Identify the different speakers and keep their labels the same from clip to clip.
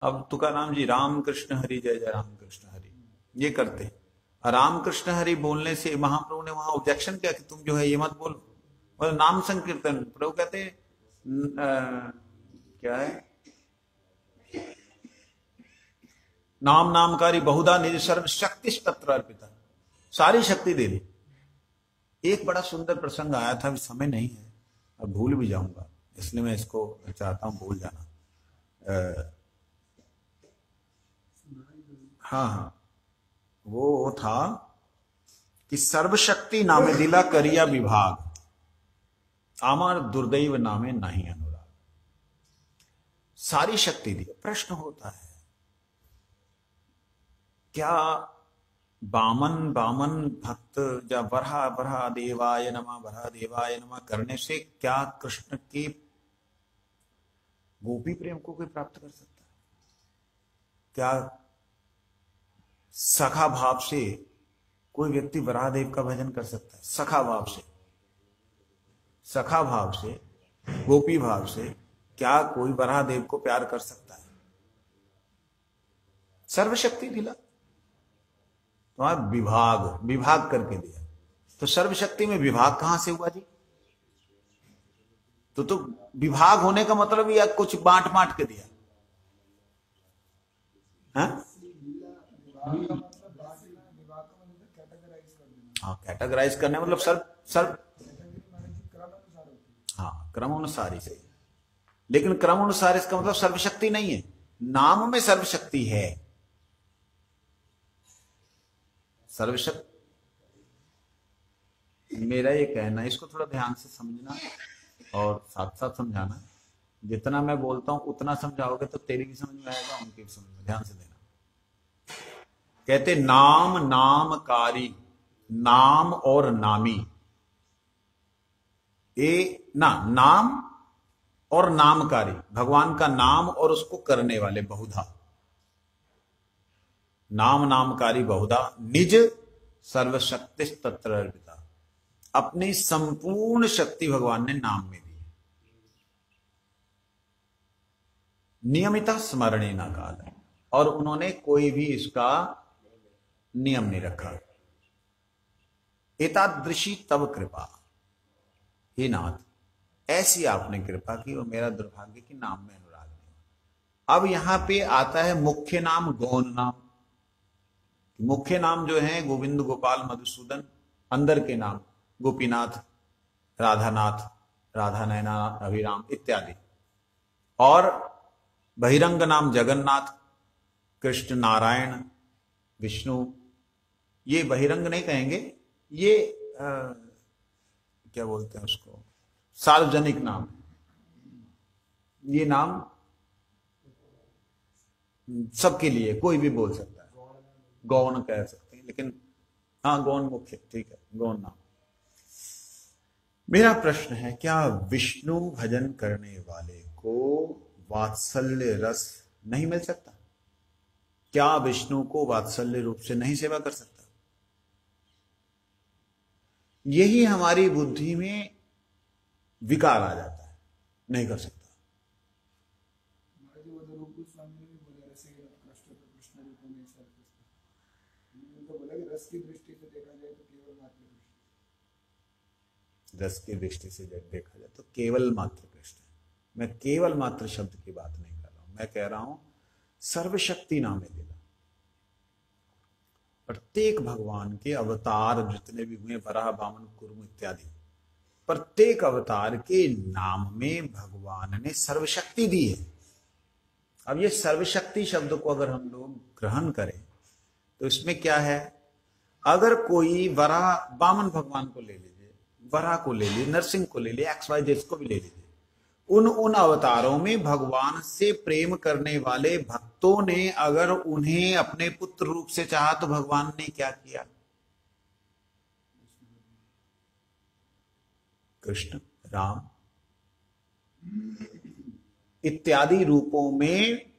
Speaker 1: अब तुकाराम जी राम कृष्ण हरि जय जय राम कृष्ण हरि ये करते, राम कृष्ण हरि बोलने से महाप्रभु ने वहां ऑब्जेक्शन किया कि तुम जो है ये मत बोलो, मतलब नाम संकीर्तन। प्रभु कहते क्या है, नाम नामकारी बहुधा निज सर्व शक्ति तत्र अर्पिता, सारी शक्ति दे दी। एक बड़ा सुंदर प्रसंग आया था, अभी समय नहीं है, अब भूल भी जाऊंगा, इसलिए मैं इसको चाहता हूं भूल जाना। हाँ हाँ, वो था कि सर्वशक्ति नामे दिला करिया विभाग, आमार दुर्दैव नामे नहीं अनुराग। सारी शक्ति दी। प्रश्न होता है क्या बामन बामन भक्त या वरहा वरहा देवाय नमः वरहा देवाय नमः करने से क्या कृष्ण की गोपी प्रेम को कोई प्राप्त कर सकता है? क्या सखा भाव से कोई व्यक्ति वराहदेव का भजन कर सकता है? सखा भाव से, सखा भाव से, गोपी भाव से क्या कोई वराहदेव को प्यार कर सकता है? सर्वशक्ति दिला तो विभाग विभाग करके दिया, तो सर्वशक्ति में विभाग कहां से हुआ जी? तो विभाग होने का मतलब या कुछ बांट बांट के दिया? हाँ हाँ, कैटेगराइज करने मतलब सर्व हाँ क्रम अनुसार ही सही, लेकिन क्रम अनुसार इसका मतलब सर्वशक्ति नहीं है, नाम में सर्वशक्ति है। सर्वशक्ति मेरा ये कहना, इसको थोड़ा ध्यान से समझना और साथ साथ समझाना। जितना मैं बोलता हूं उतना समझाओगे तो तेरी भी समझ में आएगा, उनकी भी समझ में। ध्यान से देना। कहते नाम नामकारी, नाम और नामी, ए ना नाम और नामकारी, भगवान का नाम और उसको करने वाले बहुधा, नाम नामकारी बहुधा, निज सर्वशक्ति तत्र अर्पिता, अपनी संपूर्ण शक्ति भगवान ने नाम में दी। नियमिता स्मरणे न काल, और उन्होंने कोई भी इसका नियम नहीं रखा। एतादृशी तब कृपा, हे नाथ ऐसी आपने कृपा की और मेरा दुर्भाग्य कि नाम में अनुराग नहीं। अब यहां पे आता है मुख्य नाम गौण नाम। मुख्य नाम जो है गोविंद गोपाल मधुसूदन, अंदर के नाम गोपीनाथ, राधानाथ, राधा नयना, अभिराम इत्यादि, और बहिरंग नाम जगन्नाथ, कृष्ण, नारायण, विष्णु। ये बहिरंग नहीं कहेंगे, ये क्या बोलते हैं उसको, सार्वजनिक नाम। ये नाम सबके लिए कोई भी बोल सकता है, गौण कह सकते हैं, लेकिन हाँ गौण मुख्य, ठीक है, गौण नाम। मेरा प्रश्न है, क्या विष्णु भजन करने वाले को वात्सल्य रस नहीं मिल सकता? क्या विष्णु को वात्सल्य रूप से नहीं सेवा कर सकता? यही हमारी बुद्धि में विकार आ जाता है, नहीं कर सकता। रस की दृष्टि से देखा जाए तो केवल मात्र कृष्ण, रस की दृष्टि से देखा जाए तो केवल मात्र कृष्ण है। मैं केवल मात्र शब्द की बात नहीं कर रहा हूं, मैं कह रहा हूं सर्वशक्ति नामे दिला। प्रत्येक भगवान के अवतार जितने भी हुए, वराह, वामन, कुर्म इत्यादि, प्रत्येक अवतार के नाम में भगवान ने सर्वशक्ति दी है। अब ये सर्वशक्ति शब्द को अगर हम लोग ग्रहण करें तो इसमें क्या है, अगर कोई वराह, वामन भगवान को ले लीजिए, वराह को ले लीजिए, नरसिंह को ले लीजिए, XYZ को भी ले लीजिए, उन अवतारों में भगवान से प्रेम करने वाले भक्तों ने अगर उन्हें अपने पुत्र रूप से चाहा तो भगवान ने क्या किया? कृष्ण, राम इत्यादि रूपों में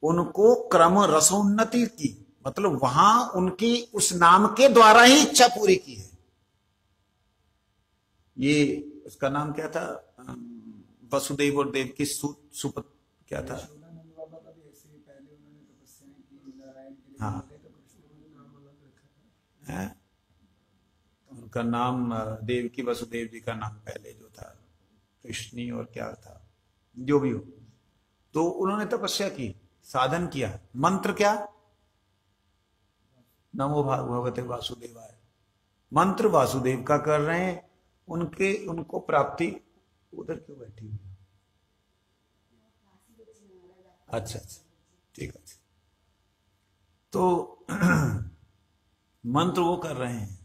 Speaker 1: उनको क्रम रसोन्नति की, मतलब वहां उनकी उस नाम के द्वारा ही इच्छा पूरी की है। ये उसका नाम क्या था, वसुदेव और देव की सुपत क्या था, हाँ, है? उनका नाम देवकी वसुदेव जी का नाम पहले जो था कृष्णी और क्या था, जो भी हो, तो उन्होंने तपस्या की, साधन किया, मंत्र क्या, नमो भगवते वासुदेवाय, मंत्र वासुदेव का कर रहे हैं, उनको प्राप्ति। उधर क्यों बैठी हुई? अच्छा अच्छा, ठीक है। तो मंत्र वो कर रहे हैं,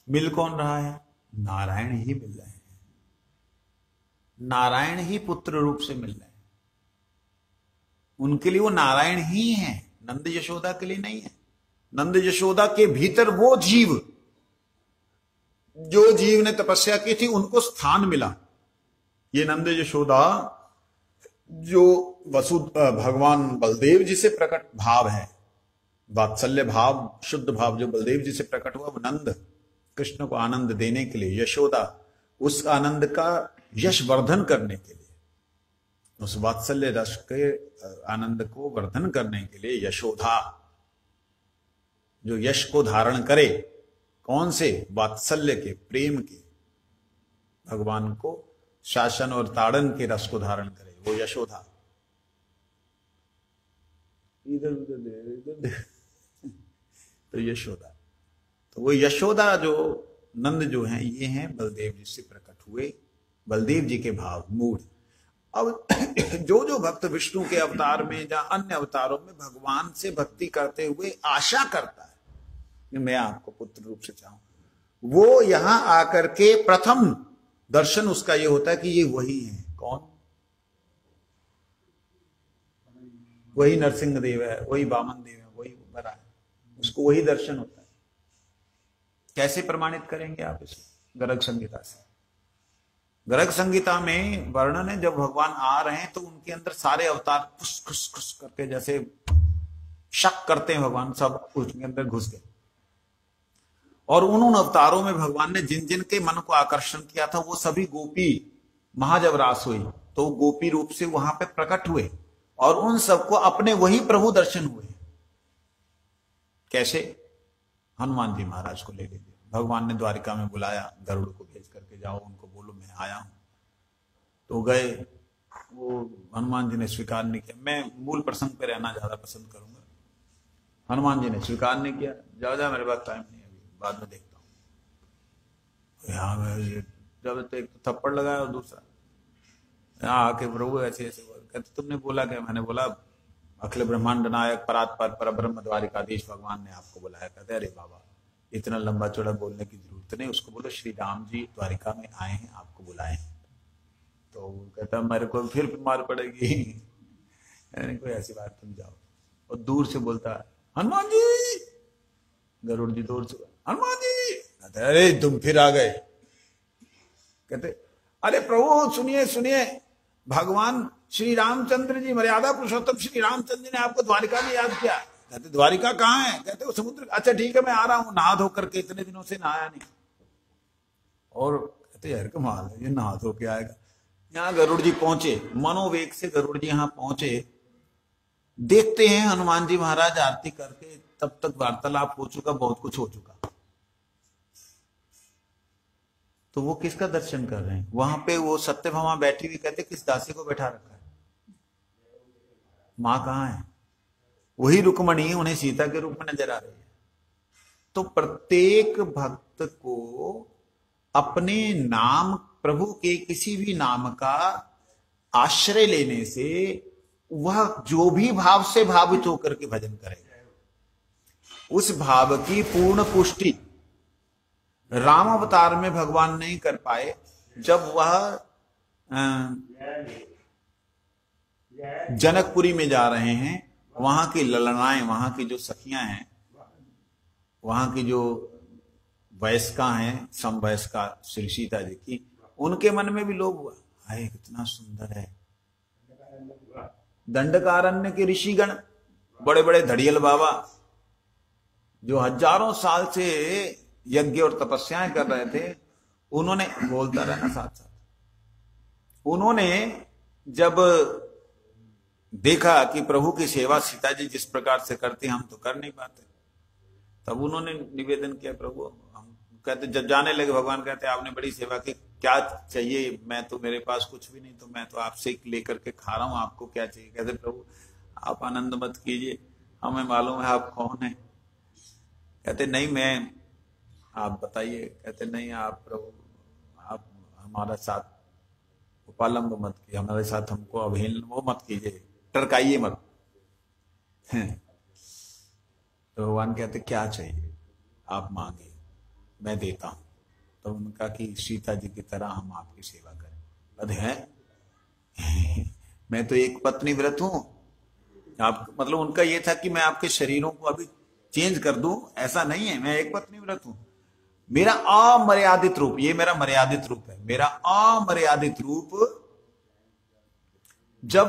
Speaker 1: मिल कौन रहा है? नारायण ही मिल रहे हैं, नारायण ही पुत्र रूप से मिल रहे हैं, उनके लिए वो नारायण ही हैं, नंद यशोदा के लिए नहीं है। नंद यशोदा के भीतर वो जीव, जो जीव ने तपस्या की थी, उनको स्थान मिला। ये नंद यशोदा जो भगवान बलदेव जी से प्रकट भाव है, वात्सल्य भाव, शुद्ध भाव जो बलदेव जी से प्रकट हुआ, वो नंद कृष्ण को आनंद देने के लिए, यशोदा उस आनंद का यश वर्धन करने के लिए, उस वात्सल्य रस के आनंद को वर्धन करने के लिए यशोदा, जो यश को धारण करे, कौन से? वात्सल्य के, प्रेम के, भगवान को शासन और ताड़न के रस को धारण करे, वो यशोदा। इधर उधर दे तो यशोदा, तो वो यशोदा जो नंद जो हैं, ये हैं बलदेव जी से प्रकट हुए, बलदेव जी के भाव मूड। अब जो जो भक्त विष्णु के अवतार में या अन्य अवतारों में भगवान से भक्ति करते हुए आशा करता है कि मैं आपको पुत्र रूप से चाहूं, वो यहां आकर के प्रथम दर्शन उसका ये होता है कि ये वही है। कौन? वही नरसिंह देव है, वही वामन देव है, वही बरा है, उसको वही दर्शन होता है। कैसे प्रमाणित करेंगे आप इसे? गर्ग संहिता से। गर्ग संहिता में वर्णन है, जब भगवान आ रहे हैं तो उनके अंदर सारे अवतार खुश खुश खुश करके, जैसे शक करते हैं भगवान, सब उसके अंदर घुस गए। और उन अवतारों में भगवान ने जिन जिन के मन को आकर्षण किया था, वो सभी गोपी महाजब रास हुई तो गोपी रूप से वहां पे प्रकट हुए, और उन सबको अपने वही प्रभु दर्शन हुए। कैसे? हनुमान जी महाराज को ले लीजिए, भगवान ने द्वारिका में बुलाया, गरुड़ को भेज करके, जाओ उनको बोलो मैं आया हूं। तो गए, वो हनुमान जी ने स्वीकार नहीं किया। मैं मूल प्रसंग पे रहना ज्यादा पसंद करूंगा। हनुमान जी ने स्वीकार नहीं किया, जाओ जाओ मेरे पास टाइम नहीं है, अभी बाद में देखता हूं। यहाँ जब तो एक तो थप्पड़ लगाया और दूसरा यहाँ आके प्रभु ऐसे ऐसे कहते, तुमने बोला क्या? मैंने बोला अखिल ब्रह्मांड नायक परात्पर परब्रह्म द्वारिकाधीश भगवान ने आपको बुलाया। कहते अरे बाबा इतना लंबा चौड़ा बोलने की जरूरत नहीं, उसको बोलो श्री राम जी द्वारिका में आए हैं, आपको बुलाए हैं। तो कहता मेरे को फिर मार पड़ेगी। कोई ऐसी बात, तुम जाओ। और दूर से बोलता हनुमान जी, गरुड़ जी दूर से, हनुमान जी। कहते अरे तुम फिर आ गए। कहते अरे प्रभु सुनिए सुनिए, भगवान श्री रामचंद्र जी, मर्यादा पुरुषोत्तम श्री रामचंद्र जी ने आपको द्वारिका में याद किया। कहते द्वारिका कहाँ है? कहते वो समुद्र। अच्छा ठीक है मैं आ रहा हूं, नहा धो करके, इतने दिनों से नहाया नहीं। और कहते यार कमाल है, ये नहा धो के आएगा। यहाँ गरुड़ जी पहुंचे, मनोवेग से गरुड़ जी यहाँ पहुंचे, देखते हैं हनुमान जी महाराज आरती करके, तब तक वार्तालाप हो चुका, बहुत कुछ हो चुका। तो वो किसका दर्शन कर रहे हैं? वहां पे वो सत्यभामा बैठी हुई, कहते किस दासी को बैठा रखा है? मां कहाँ है? वही रुक्मणी उन्हें सीता के रूप में नजर आ रही है। तो प्रत्येक भक्त को अपने नाम, प्रभु के किसी भी नाम का आश्रय लेने से वह जो भी भाव से भावित होकर के भजन करेगा, उस भाव की पूर्ण पुष्टि राम अवतार में भगवान नहीं कर पाए। जब वह जनकपुरी में जा रहे हैं, वहां की ललनाएं, वहां की जो सखियां हैं, वहां की जो वयस्का हैं, समवयस्का श्री सीता जी की, उनके मन में भी लोग हुआ हाय कितना सुंदर है। दंडकारण्य के ऋषिगण, बड़े बड़े धड़ियल बाबा, जो हजारों साल से यज्ञ और तपस्याएं कर रहे थे, उन्होंने, बोलता रहना साथ साथ, उन्होंने जब देखा कि प्रभु की सेवा सीता जी जिस प्रकार से करती हम तो कर नहीं पाते। तब उन्होंने निवेदन किया, प्रभु हम कहते, जब जाने लगे भगवान कहते आपने बड़ी सेवा की, क्या चाहिए? मैं तो, मेरे पास कुछ भी नहीं, तो मैं तो आपसे लेकर के खा रहा हूं, आपको क्या चाहिए? कहते प्रभु आप आनंद मत कीजिए, हमें मालूम है आप कौन है। कहते नहीं, मैं, आप बताइए। कहते नहीं, आप प्रभु आप हमारा साथ उपालंब मत कीजिए, हमारे साथ हमको अवहेलना वो मत कीजिए, टरकाइए मत। तो भगवान कहते क्या चाहिए आप मांगे, मैं देता हूं। तो उनका कि सीता जी की तरह हम आपकी सेवा करें। कहते हैं मैं तो एक पत्नी व्रत हूं, आप मतलब उनका ये था कि मैं आपके शरीरों को अभी चेंज कर दूं, ऐसा नहीं है, मैं एक पत्नी व्रत हूं। मेरा अमर्यादित रूप, ये मेरा मर्यादित रूप है, मेरा अमर्यादित रूप जब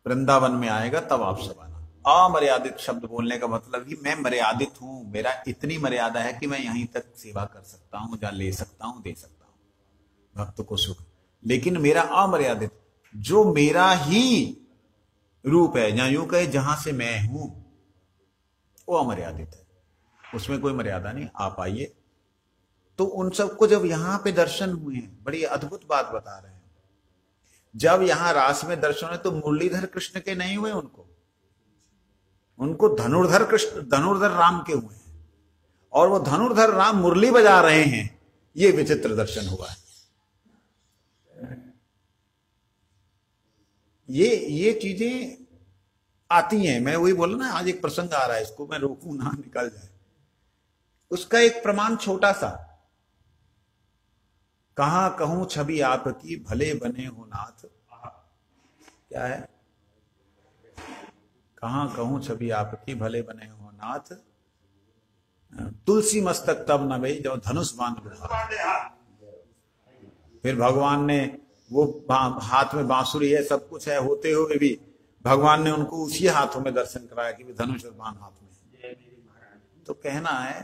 Speaker 1: वृंदावन में आएगा तब आप सब आना। अमर्यादित शब्द बोलने का मतलब ही मैं मर्यादित हूं, मेरा इतनी मर्यादा है कि मैं यहीं तक सेवा कर सकता हूं, जहां ले सकता हूं, दे सकता हूं भक्त को सुख। लेकिन मेरा अमर्यादित, जो मेरा ही रूप है, या यूं कहे जहां से मैं हूं, वो अमर्यादित है, उसमें कोई मर्यादा नहीं। आप आइए। तो उन सबको जब यहां पे दर्शन हुए हैं, बड़ी अद्भुत बात बता रहे हैं, जब यहां रास में दर्शन हुए तो मुरलीधर कृष्ण के नहीं हुए, उनको धनुर्धर कृष्ण, धनुर्धर राम के हुए हैं। और वो धनुर्धर राम मुरली बजा रहे हैं, ये विचित्र दर्शन हुआ है। ये चीजें आती हैं। मैं वही बोला ना, आज एक प्रसंग आ रहा है, इसको मैं रोकूं ना निकल जाए। उसका एक प्रमाण छोटा सा, कहां कहूं छवि आपकी भले बने हो नाथ। क्या है? कहां कहूं छवि आपकी भले बने हो नाथ, तुलसी मस्तक तब न भई जब धनुष बांध लो। फिर भगवान ने वो हाथ में बांसुरी है, सब कुछ है, होते हुए भी भगवान ने उनको उसी हाथों में दर्शन कराया कि धनुष और बाण हाथ में। तो कहना है,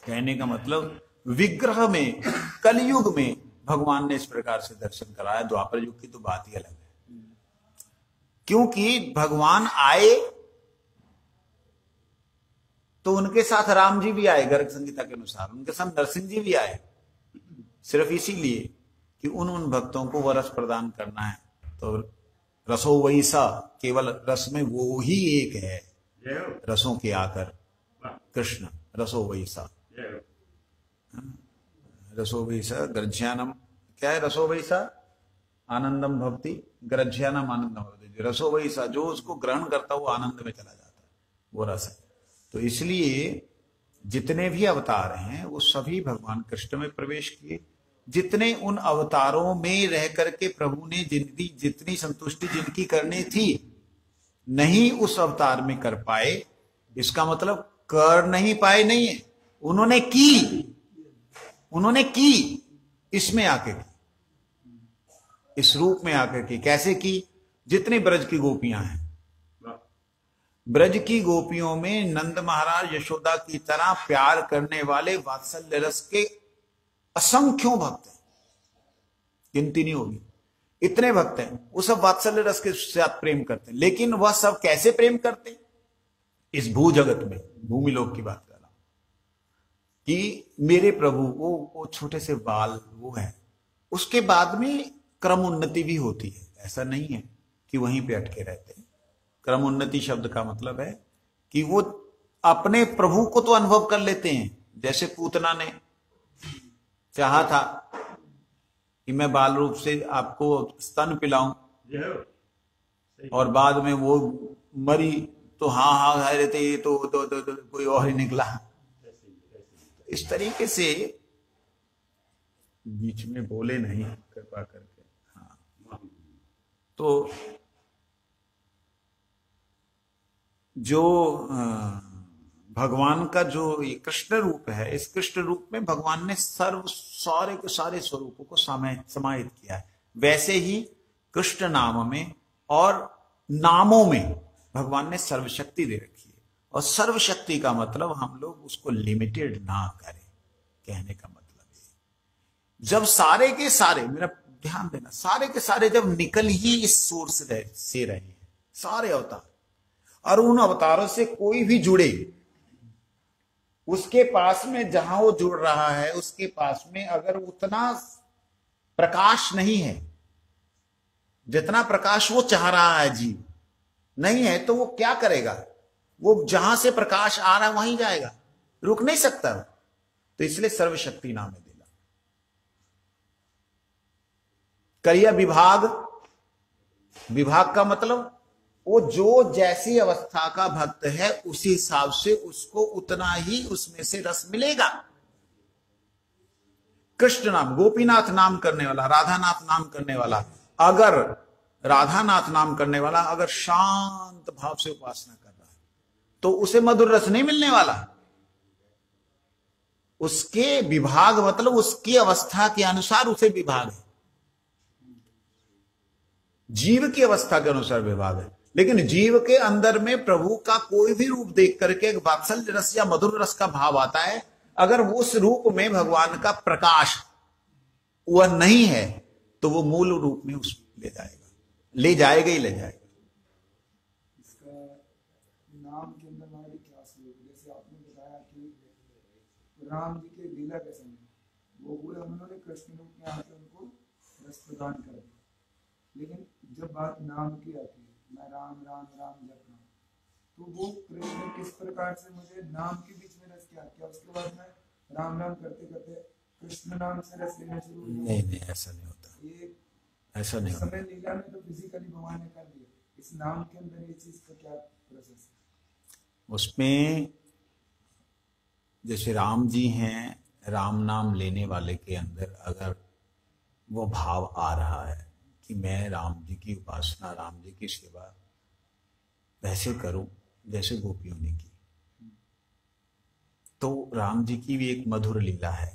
Speaker 1: कहने का मतलब विग्रह में, कलयुग में भगवान ने इस प्रकार से दर्शन कराया। द्वापर युग की तो बात ही अलग है, क्योंकि भगवान आए तो उनके साथ राम जी भी आए, गर्ग संहिता के अनुसार उनके साथ नरसिंह जी भी आए, सिर्फ इसीलिए कि उन भक्तों को वो रस प्रदान करना है। तो रसो वैसा, केवल रस में वो ही एक है, रसों के आकर कृष्ण रसो वैसा। रसो वैसा ग्रज्यानम, क्या है रसो वैसा? आनंदम भवति ग्रज्यानम आनंदम भवति। रसो वैसा, जो उसको ग्रहण करता है वो आनंद में चला जाता है, वो रस है। तो इसलिए जितने भी अवतार हैं वो सभी भगवान कृष्ण में प्रवेश किए। जितने उन अवतारों में रह करके प्रभु ने जितनी संतुष्टि जिनकी करनी थी नहीं उस अवतार में कर पाए, इसका मतलब कर नहीं पाए नहीं है, उन्होंने की इसमें आके की, इस रूप में आकर की। कैसे की? जितनी ब्रज की गोपियां हैं, ब्रज की गोपियों में नंद महाराज यशोदा की तरह प्यार करने वाले वात्सल्य रस के असंख्यों भक्त हैं, गिनती नहीं होगी, इतने भक्त हैं। वो सब वात्सल्य रस के साथ प्रेम करते हैं। लेकिन वह सब कैसे प्रेम करते हैं? इस भू जगत में, भूमि लोक की बात कर रहा हूं, कि मेरे प्रभु वो छोटे से बाल वो है। उसके बाद में क्रम उन्नति भी होती है, ऐसा नहीं है कि वहीं पे अटके रहते हैं। क्रम उन्नति शब्द का मतलब है कि वो अपने प्रभु को तो अनुभव कर लेते हैं। जैसे पूतना ने चाहा था कि मैं बाल रूप से आपको स्तन पिलाऊं, और बाद में वो मरी तो हाँ कह रहे थे, ये तो कोई और ही निकला। इस तरीके से बीच में बोले नहीं, कृपा करके। हाँ, तो जो भगवान का जो ये कृष्ण रूप है, इस कृष्ण रूप में भगवान ने सारे के सारे स्वरूपों को समाहित किया है। वैसे ही कृष्ण नाम में और नामों में भगवान ने सर्वशक्ति दे रखी है। और सर्वशक्ति का मतलब हम लोग उसको लिमिटेड ना करें, कहने का मतलब है जब सारे के सारे, मेरा ध्यान देना, सारे के सारे जब निकल ही इस सोर्स से रहे हैं, सारे अवतार। और उन अवतारों से कोई भी जुड़े, उसके पास में जहां वो जुड़ रहा है उसके पास में अगर उतना प्रकाश नहीं है जितना प्रकाश वो चाह रहा है, जीव नहीं है, तो वो क्या करेगा? वो जहां से प्रकाश आ रहा है वहीं जाएगा, रुक नहीं सकता। तो इसलिए सर्वशक्ति नाम है दिला। करिया विभाग, विभाग का मतलब वो जो जैसी अवस्था का भक्त है उसी हिसाब से उसको उतना ही उसमें से रस मिलेगा। कृष्ण नाम, गोपीनाथ नाम करने वाला, राधानाथ नाम करने वाला, अगर राधानाथ नाम करने वाला अगर शांत भाव से उपासना कर रहा है तो उसे मधुर रस नहीं मिलने वाला। उसके विभाग मतलब उसकी अवस्था के अनुसार उसे विभाग है, जीव की अवस्था के अनुसार विभाग है। लेकिन जीव के अंदर में प्रभु का कोई भी रूप देख करके वात्सल्य रस या मधुर रस का भाव आता है, अगर उस रूप में भगवान का प्रकाश वह नहीं है तो वो मूल रूप में उसको ले जाएगा, ले जाएगा ही ले जाएगा।
Speaker 2: इसका नाम के अंदर हमारी क्या स्वरूप, जैसे आपने बताया कि राम जी के लीला के समय वो पूरे उन्होंने कृष्ण रूप में आकर उनको रस प्रदान कर दिया, लेकिन जब बात नाम की आती है, मैं राम राम राम जप रहा हूँ, तो वो कृष्ण किस प्रकार से मुझे नाम के बीच में रस क्या उसके बाद में राम राम करते करते कृष्ण नाम से रस लेना शुरू हो?
Speaker 1: नहीं, ऐसा नहीं होता,
Speaker 2: ये
Speaker 1: ऐसा नहीं होता।
Speaker 2: समय लीला में तो फिजिकली भगवान ने कर दिया, इस नाम के अंदर ये चीज का क्या प्रोसेस है?
Speaker 1: उसमें जैसे राम जी हैं, राम नाम लेने वाले के अंदर अगर वो भाव आ रहा है कि मैं राम जी की उपासना, राम जी की सेवा वैसे करूं जैसे गोपियों ने की, तो राम जी की भी एक मधुर लीला है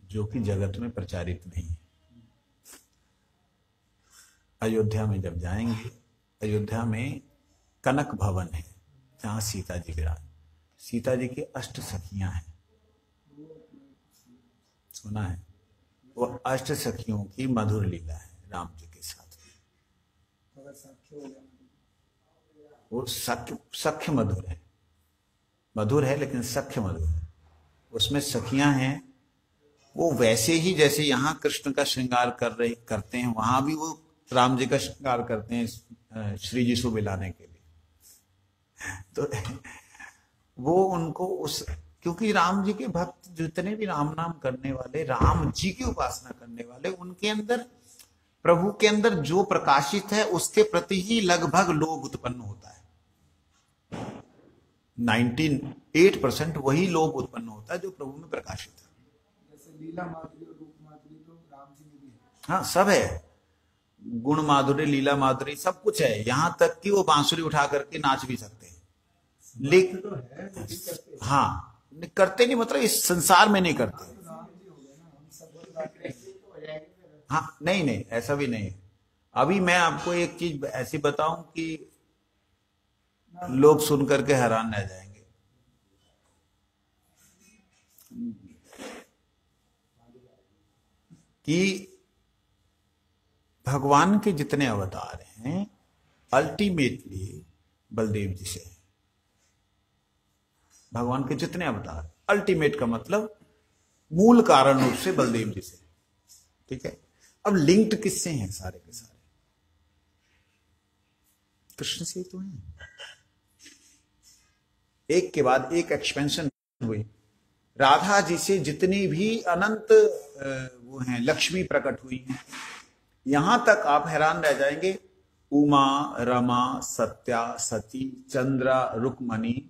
Speaker 1: जो कि जगत में प्रचारित नहीं है। अयोध्या में जब जाएंगे, अयोध्या में कनक भवन है जहां सीता जी विराज, सीता जी की 8 सखियां हैं, सुना है? वो 8 सखियों की मधुर लीला है राम जी के साथ। वो सख्य मधुर है, मधुर है लेकिन सख्य मधुर है। उसमें सखियां हैं, वो वैसे ही जैसे यहाँ कृष्ण का श्रृंगार करते हैं, वहां भी वो राम जी का श्रृंगार करते हैं श्री जी को मिलाने के लिए। तो वो उनको उस, क्योंकि राम जी के भक्त जितने भी राम नाम करने वाले, राम जी की उपासना करने वाले, उनके अंदर, प्रभु के अंदर जो प्रकाशित है उसके प्रति ही लगभग लोभ उत्पन्न होता है। 98% वही लोभ उत्पन्न होता है जो प्रभु में प्रकाशित है।
Speaker 2: जैसे लीला माधुरी और रूप माधुरी तो राम जी में भी है।
Speaker 1: हाँ, सब है, गुण माधुरी, लीला माधुरी, सब कुछ है, यहां तक कि वो बांसुरी उठा करके नाच भी सकते हैं। लेकिन
Speaker 2: तो है, करते
Speaker 1: हाँ, करते नहीं मतलब इस संसार में नहीं करते। हाँ, नहीं, ऐसा भी नहीं है। अभी मैं आपको एक चीज ऐसी बताऊं कि लोग सुन करके हैरान रह जाएंगे। कि भगवान के जितने अवतार हैं अल्टीमेटली बलदेव जी से, भगवान के जितने अवतार, अल्टीमेट का मतलब मूल कारण रूप से बलदेव जी से, ठीक है? अब लिंक्ड किससे हैं? सारे के सारे कृष्ण से तो हैं। एक के बाद एक एक्सपेंशन हुई। राधा जी से जितनी भी अनंत वो हैं, लक्ष्मी प्रकट हुई हैं, यहां तक आप हैरान रह जाएंगे। उमा, रमा, सत्या, सती, चंद्रा, रुक्मणी,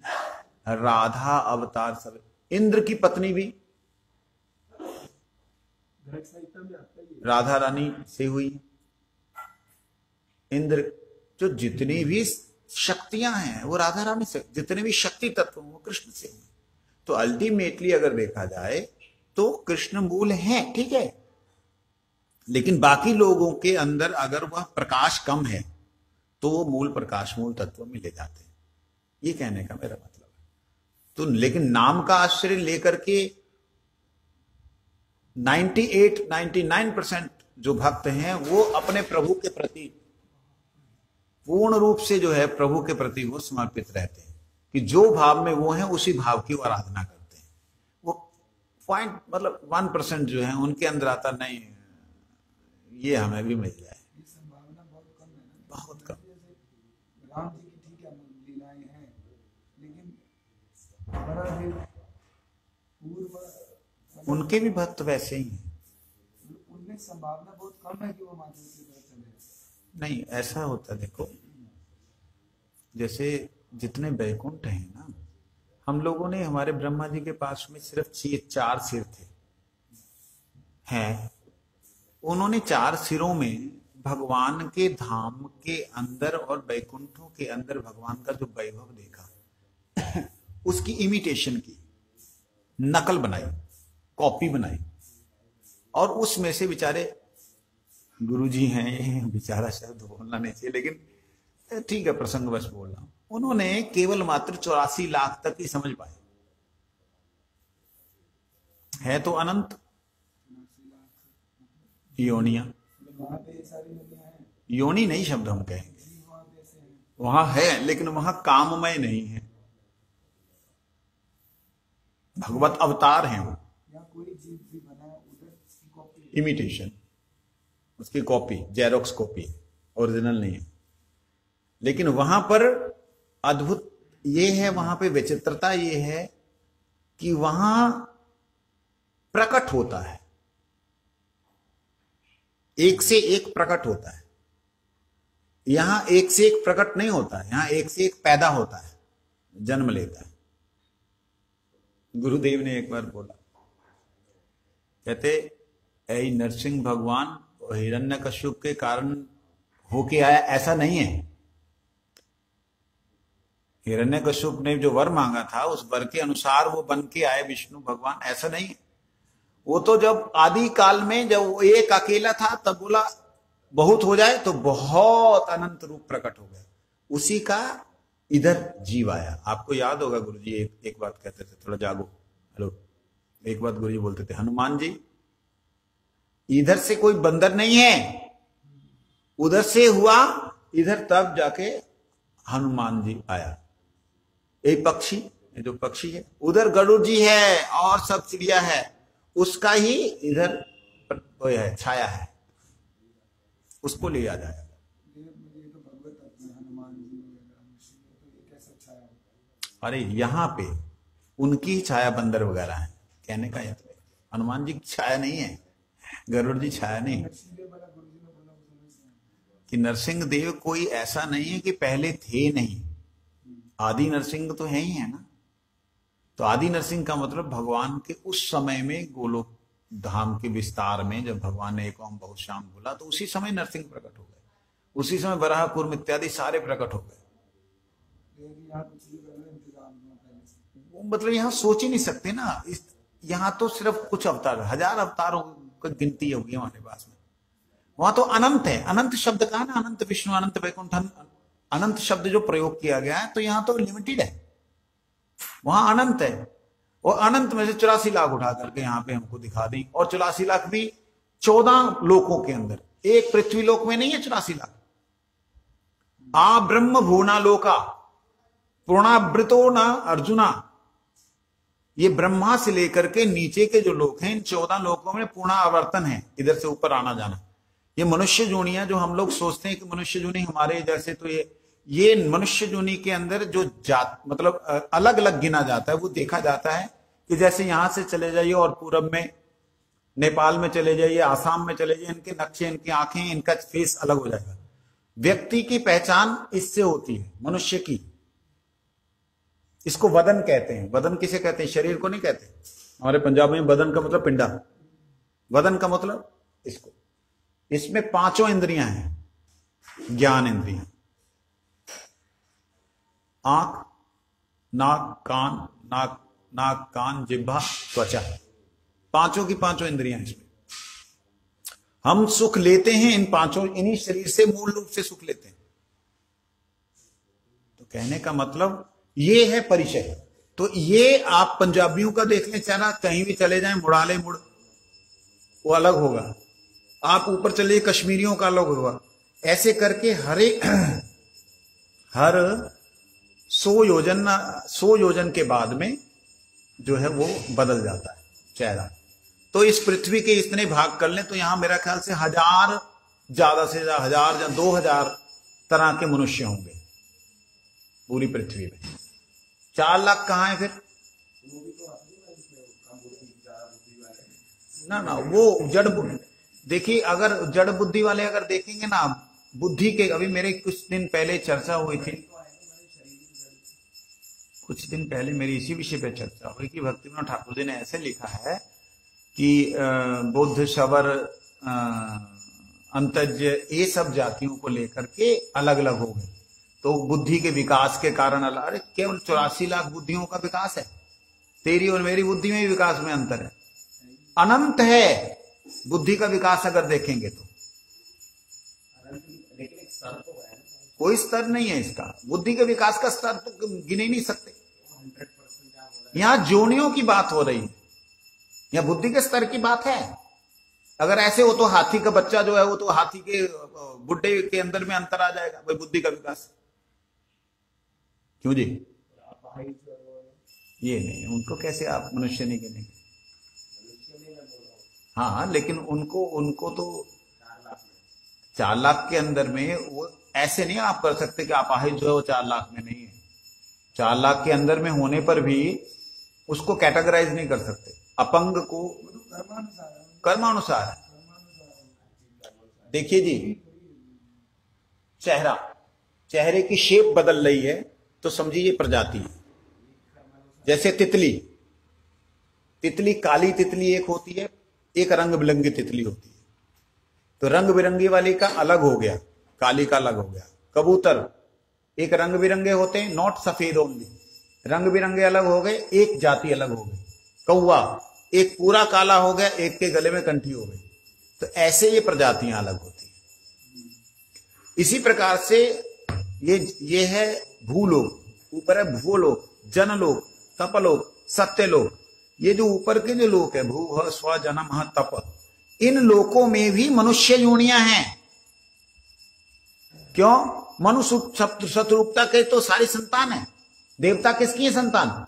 Speaker 1: राधा अवतार, सब, इंद्र की पत्नी भी राधा रानी से हुई। इंद्र, जो जितनी भी शक्तियां हैं वो राधा रानी से, जितने भी शक्ति तत्व वो कृष्ण से हुए। तो अल्टीमेटली अगर देखा जाए तो कृष्ण मूल है, ठीक है, लेकिन बाकी लोगों के अंदर अगर वह प्रकाश कम है तो वो मूल प्रकाश, मूल तत्व में ले जाते हैं। ये कहने का मेरा मतलब है। तो लेकिन नाम का आश्रय लेकर के 98-99% जो भक्त हैं वो अपने प्रभु के प्रति पूर्ण रूप से जो है प्रभु के प्रति वो समर्पित रहते हैं, कि जो भाव में वो है उसी भाव की वो आराधना करते हैं। वो पॉइंट मतलब 1% जो है उनके अंदर आता नहीं ये हमें भी मिल जाए,
Speaker 2: ये संभावना बहुत कम है ना।
Speaker 1: बहुत कम।
Speaker 2: जैसे राम जी की ठीक है लीलाएं हैं, लेकिन हमारा भी पूर्व
Speaker 1: उनके भी भक्त वैसे ही हैं।
Speaker 2: उनमें संभावना बहुत कम है कि वो माधुर्य की तरफ चले।
Speaker 1: नहीं ऐसा होता देखो, जैसे जितने बैकुंठ हैं ना, हम लोगों ने हमारे ब्रह्मा जी के पास में सिर्फ 4 सिर थे हैं, उन्होंने 4 सिरों में भगवान के धाम के अंदर और बैकुंठों के अंदर भगवान का जो वैभव देखा उसकी इमिटेशन की, नकल बनाई, कॉपी बनाई, और उसमें से बेचारे गुरुजी हैं, ये बेचारा शब्द बोलना नहीं चाहिए लेकिन ठीक है प्रसंग बस बोल रहा हूं, उन्होंने केवल मात्र 84 लाख तक ही समझ पाए। है तो अनंत योनिया,
Speaker 2: वहां पे सारी नदियां हैं,
Speaker 1: योनि नहीं शब्द हम कहेंगे,
Speaker 2: वहां पे ऐसे हैं।
Speaker 1: वहां है लेकिन वहां काममय नहीं है, भगवत अवतार हैं वो,
Speaker 2: यहाँ कोई जीव भी बना है उधर उसकी कॉपी
Speaker 1: इमिटेशन, उसकी कॉपी, जेरोक्स कॉपी, ओरिजिनल नहीं है। लेकिन वहां पर अद्भुत ये है, वहां पे विचित्रता ये है कि वहां प्रकट होता है, एक से एक प्रकट होता है। यहां एक से एक प्रकट नहीं होता है, यहां एक से एक पैदा होता है, जन्म लेता है। गुरुदेव ने एक बार बोला, कहते ऐ नरसिंह भगवान हिरण्यकश्यप के कारण होके आया ऐसा नहीं है। हिरण्यकश्यप ने जो वर मांगा था उस वर के अनुसार वो बन के आए विष्णु भगवान, ऐसा नहीं है। वो तो जब आदि काल में जब वो एक अकेला था तब बोला बहुत हो जाए तो बहुत अनंत रूप प्रकट हो गया, उसी का इधर जीव आया। आपको याद होगा गुरुजी एक बात कहते थे, थोड़ा जागो, हेलो, एक बात गुरुजी बोलते थे, हनुमान जी इधर से कोई बंदर नहीं है, उधर से हुआ इधर तब जाके हनुमान जी आया। एक पक्षी, ये जो पक्षी है उधर गरुड़ जी है और सब चिड़िया है, उसका ही इधर है छाया है, उसको लिया जाएगा।
Speaker 2: मुझे तो भगवत हनुमान जी वगैरह तो ये कैसा छाया होता है?
Speaker 1: अरे यहाँ पे उनकी छाया बंदर वगैरह है, कहने का यह हनुमान जी की छाया नहीं है, गरुड़ जी छाया नहीं। कि नरसिंह देव कोई ऐसा नहीं है कि पहले थे नहीं, आदि नरसिंह तो है ही है ना। तो आदि नरसिंह का मतलब भगवान के उस समय में गोलोक धाम के विस्तार में जब भगवान ने एक ओम बहुत श्याम बोला तो उसी समय नरसिंह प्रकट हो गए, उसी समय वराह कूर्म इत्यादि सारे प्रकट हो गए। वो मतलब यहाँ सोच ही नहीं सकते ना, यहाँ तो सिर्फ कुछ अवतार, 1000 अवतारों की गिनती होगी हमारे पास में। वहां तो अनंत है, अनंत शब्द का ना, अनंत विष्णु अनंत वैकुंठ, अनंत शब्द जो प्रयोग किया गया है, तो यहाँ तो लिमिटेड है, वहां अनंत है। और अनंत में से 84 लाख उठा करके यहाँ पे हमको दिखा दी, और 84 लाख भी 14 लोकों के अंदर, एक पृथ्वी लोक में नहीं है 84 लाख। आ ब्रह्म भुवना लोका पूर्णावृतो न अर्जुना, ये ब्रह्मा से लेकर के नीचे के जो लोक हैं, इन 14 लोकों में पूर्ण आवर्तन है, इधर से ऊपर आना जाना। ये मनुष्य जोनियां जो हम लोग सोचते हैं कि मनुष्य जोनी हमारे जैसे, तो ये मनुष्य जोनी के अंदर जो जात मतलब अलग अलग गिना जाता है, वो देखा जाता है कि जैसे यहां से चले जाइए और पूरब में नेपाल में चले जाइए, आसाम में चले जाइए, इनके नक्शे, इनकी आंखें, इनका फेस अलग हो जाएगा। व्यक्ति की पहचान इससे होती है, मनुष्य की। इसको वदन कहते हैं। वदन किसे कहते हैं? शरीर को नहीं कहते। हमारे पंजाब में वदन का मतलब पिंडा, वदन का मतलब इसको। इसमें 5 इंद्रियां हैं, ज्ञान इंद्रियां, आंख, नाक कान जिह्वा त्वचा, 5 की 5 इंद्रियां इसमें। हम सुख लेते हैं इन 5 इन्हीं शरीर से, मूल रूप से सुख लेते हैं। तो कहने का मतलब ये है परिचय। तो ये आप पंजाबियों का देख लें, चाहे कहीं भी चले जाएं, मुड़ाले मुड़, वो अलग होगा। आप ऊपर चले कश्मीरियों का अलग होगा। ऐसे करके हरे हर 100 योजन के बाद में जो है वो बदल जाता है चेहरा। तो इस पृथ्वी के इतने भाग कर लें तो यहां मेरा ख्याल से 1000, ज्यादा से ज्यादा 1000 या 2000 तरह के मनुष्य होंगे पूरी पृथ्वी में। 4 लाख कहां है फिर? ना वो जड़, देखिए अगर जड़ बुद्धि वाले अगर देखेंगे ना बुद्धि के, अभी मेरे कुछ दिन पहले चर्चा हुई थी, कुछ दिन पहले मेरी इसी विषय पे चर्चा हुई कि भक्तिविनोद ठाकुर जी ने ऐसे लिखा है कि बुद्ध, शबर, अंतज्य ये सब जातियों को लेकर के अलग अलग हो गए। तो बुद्धि के विकास के कारण अलग, अरे केवल 84 लाख बुद्धियों का विकास है, तेरी और मेरी बुद्धि में भी विकास में अंतर है, अनंत है बुद्धि का विकास अगर देखेंगे तो।
Speaker 3: लेकिन एक स्तर तो है,
Speaker 1: कोई स्तर नहीं है इसका, बुद्धि के विकास का स्तर तो गिने नहीं सकते।
Speaker 3: 100%
Speaker 1: यहां जोनियों की बात हो रही है, यहां बुद्धि के स्तर की बात है। अगर ऐसे हो तो हाथी का बच्चा जो है वो तो हाथी के बुड्ढे के अंदर में अंतर आ जाएगा, वही बुद्धि का विकास। क्यों जी? ये नहीं, उनको कैसे आप मनुष्य नहीं गिनेंगे? हाँ लेकिन उनको तो 4 लाख के अंदर में वो ऐसे नहीं आप कर सकते कि अपाहिज जो है वो 4 लाख में नहीं है। 4 लाख के अंदर में होने पर भी उसको कैटेगराइज नहीं कर सकते। अपंग को कर्मानुसार है। देखिए जी, चेहरे की शेप बदल रही है तो समझिए ये प्रजाति है। जैसे तितली काली तितली एक होती है, एक रंग बिरंगी तितली होती है। तो रंग बिरंगी वाली का अलग हो गया, काली का अलग हो गया। कबूतर एक रंग बिरंगे होते हैं, नॉट सफेद ओनली, रंग बिरंगे अलग हो गए, एक जाति अलग हो गई। कौवा एक पूरा काला हो गया, एक के गले में कंठी हो गई। तो ऐसे ये प्रजातियां अलग होती हैं। इसी प्रकार से ये है भूलोक, ऊपर है भूलोक, जनलोक, तपलोक, सत्यलोक। ये जो ऊपर के जो लोक है, भू स्व जन्म तप, इन लोकों में भी मनुष्य योनियां हैं। क्यों? मनुष्य शत्रुपता के तो सारी संतान है। देवता किसकी है संतान?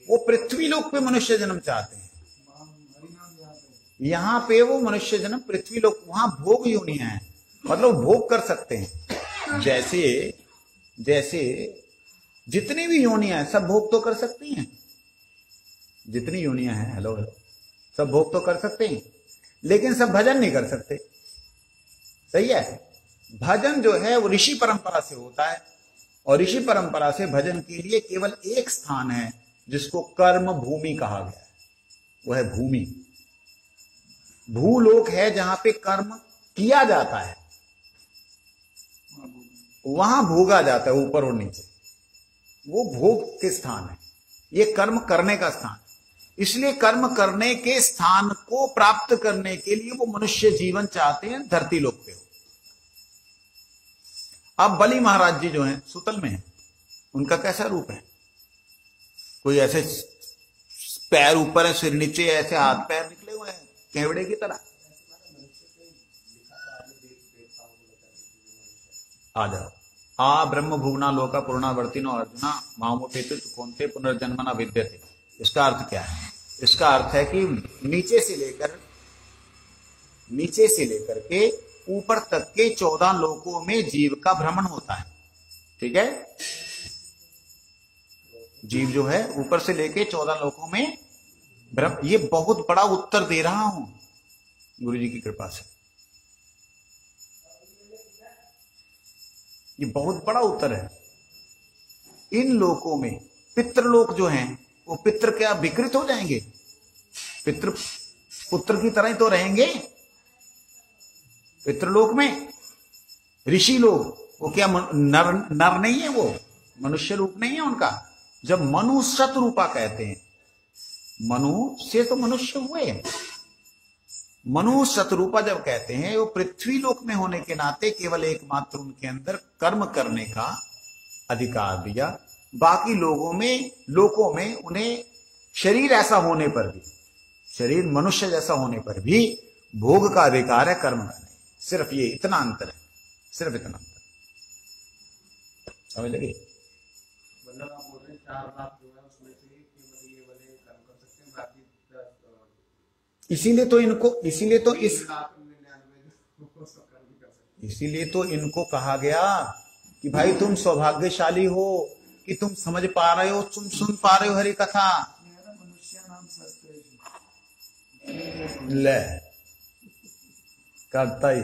Speaker 1: वो पृथ्वी लोक पे मनुष्य जन्म चाहते हैं, यहां पे वो मनुष्य जन्म पृथ्वी लोक, वहां भोग योनियां हैं, मतलब भोग कर सकते हैं। जैसे जितनी भी योनियां हैं सब भोग तो कर सकती हैं। जितनी योनियां हैं, हेलो सब भोग तो कर सकते हैं, लेकिन सब भजन नहीं कर सकते। सही है? भजन जो है वो ऋषि परंपरा से होता है, और ऋषि परंपरा से भजन के लिए केवल एक स्थान है जिसको कर्म भूमि कहा गया है, वो है भूमि। भूलोक है जहां पे कर्म किया जाता है, वहां भोगा जाता है, ऊपर और नीचे, वो भोग के स्थान है। ये कर्म करने का स्थान, इसलिए कर्म करने के स्थान को प्राप्त करने के लिए वो मनुष्य जीवन चाहते हैं धरती लोक पे हो। अब बलि महाराज जी जो हैं सुतल में हैं, उनका कैसा रूप है? कोई ऐसे पैर ऊपर है, सिर नीचे, ऐसे हाथ पैर निकले हुए हैं केवड़े की तरह। आ जाओ। ब्रह्म भुवना लोका पूर्णावर्तिनो अर्जुना मामोपेतु कौन्ते पुनर्जन्म न विद्यते। इसका अर्थ क्या है? इसका अर्थ है कि नीचे से लेकर के ऊपर तक के 14 लोकों में जीव का भ्रमण होता है। ठीक है? जीव जो है ऊपर से लेके 14 लोकों में ये बहुत बड़ा उत्तर दे रहा हूं गुरु जी की कृपा से। ये बहुत बड़ा उत्तर है। इन लोकों में पितृलोक जो हैं वो पितृ क्या विकृत हो जाएंगे? पितृ पुत्र की तरह ही तो रहेंगे पितृलोक में। ऋषि लोग वो क्या नर नहीं है, वो मनुष्य रूप नहीं है उनका। जब मनु शतरूपा कहते हैं, मनु से तो मनुष्य हुए, मनु शतरूपा जब कहते हैं, वो पृथ्वी लोक में होने के नाते केवल एकमात्र उनके अंदर कर्म करने का अधिकार दिया। बाकी लोकों में उन्हें शरीर ऐसा होने पर भी, शरीर मनुष्य जैसा होने पर भी भोग का अधिकार है कर्म करने। सिर्फ ये इतना अंतर है, सिर्फ इतना अंतर। समझ लगी?
Speaker 3: मतलब आप बोल रहे हैं 4 लाख जो है उसमें से केवल ये वाले कर्म कर सकते हैं, बाकी
Speaker 1: इसीलिए तो इनको, इसीलिए तो इस
Speaker 3: 1,99,000 सब कर्म भी कर सकते हैं।
Speaker 1: इसीलिए तो इनको कहा गया कि भाई तुम सौभाग्यशाली हो कि तुम समझ पा रहे हो, तुम सुन पा रहे हो हरि कथा।
Speaker 2: मनुष्य नाम शास्त्र
Speaker 1: ले करता ही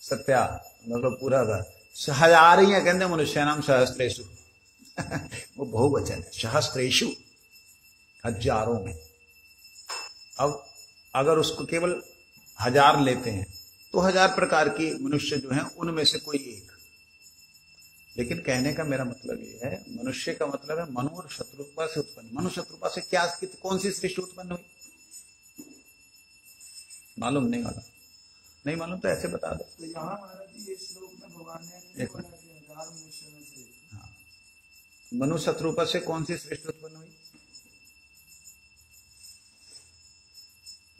Speaker 1: सत्या मतलब पूरा था। हजार ही है कहते मनुष्य नाम सहस्त्रेशु वो बहुवचन है, सहस्त्रेशु हजारों में। अब अगर उसको केवल 1000 लेते हैं तो 1000 प्रकार के मनुष्य जो हैं उनमें से कोई एक। लेकिन कहने का मेरा मतलब ये है, मनुष्य का मतलब है मनु और शत्रुपा से उत्पन्न। मनु शत्रुपा से क्या, कौन सी सृष्टि उत्पन्न हुई? मालूम नहीं वाला, नहीं मालूम तो ऐसे बता दो।
Speaker 2: तो यहाँ महाराज जी इस श्लोक में भगवान ने
Speaker 1: एक
Speaker 2: बोला कि 1000 मनुष्य में से
Speaker 1: हाँ, मनु शत्रुपा से कौन सी सृष्टि उत्पन्न हुई?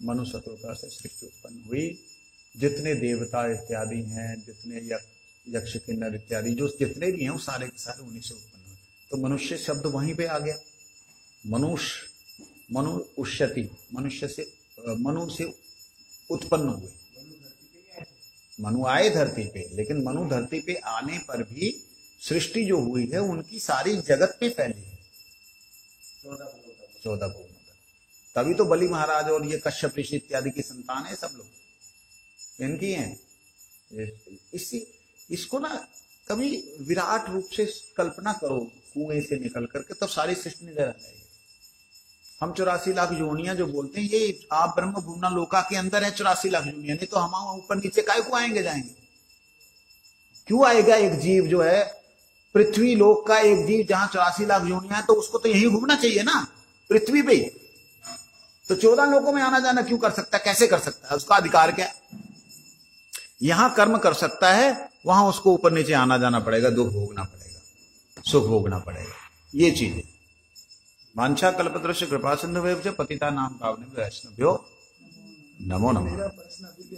Speaker 1: मनु शत्रुपा से सृष्टि उत्पन्न हुई। जितने देवता इत्यादि हैं, जितने यक्ष किन्नर इत्यादि जो जितने भी हैं वो सारे के सारे उन्हीं से उत्पन्न हुए। तो मनुष्य शब्द वहीं पे आ गया। मनुष्य, मनु उष्यति, मनुष्य से, मनु से उत्पन्न हुए। मनु आए धरती पे, लेकिन मनु धरती पे आने पर भी सृष्टि जो हुई है उनकी सारी जगत पे फैली है 14 भुवन। तभी तो बलि महाराज और ये कश्यप ऋषि इत्यादि की संतान है सब लोग, इनकी हैं। इसको ना कभी विराट रूप से कल्पना करो कुएं से निकल करके, तब सारी सृष्टि नजर आ जाएगी। हम 84 लाख योनियां जो बोलते हैं, ये आप ब्रह्म भुवना लोका के अंदर है 84 लाख योनियां, नहीं तो हम ऊपर नीचे काय को आएंगे जाएंगे? क्यों आएगा एक जीव जो है पृथ्वी लोक का, एक जीव जहां 84 लाख योनियां, तो उसको तो यही घूमना चाहिए ना पृथ्वी पे। तो 14 लोकों में आना जाना क्यों कर सकता है, कैसे कर सकता है? उसका अधिकार क्या है? यहां कर्म कर सकता है, वहां उसको ऊपर नीचे आना जाना पड़ेगा, दुख भोगना पड़ेगा, सुख भोगना पड़ेगा। ये चीजें वांछा कल्पतरुश्च कृपा सिंधु पतिता नाम पावनेभ्यो वैष्णवेभ्यो नमो नमः।
Speaker 2: मेरा प्रश्न अभी भी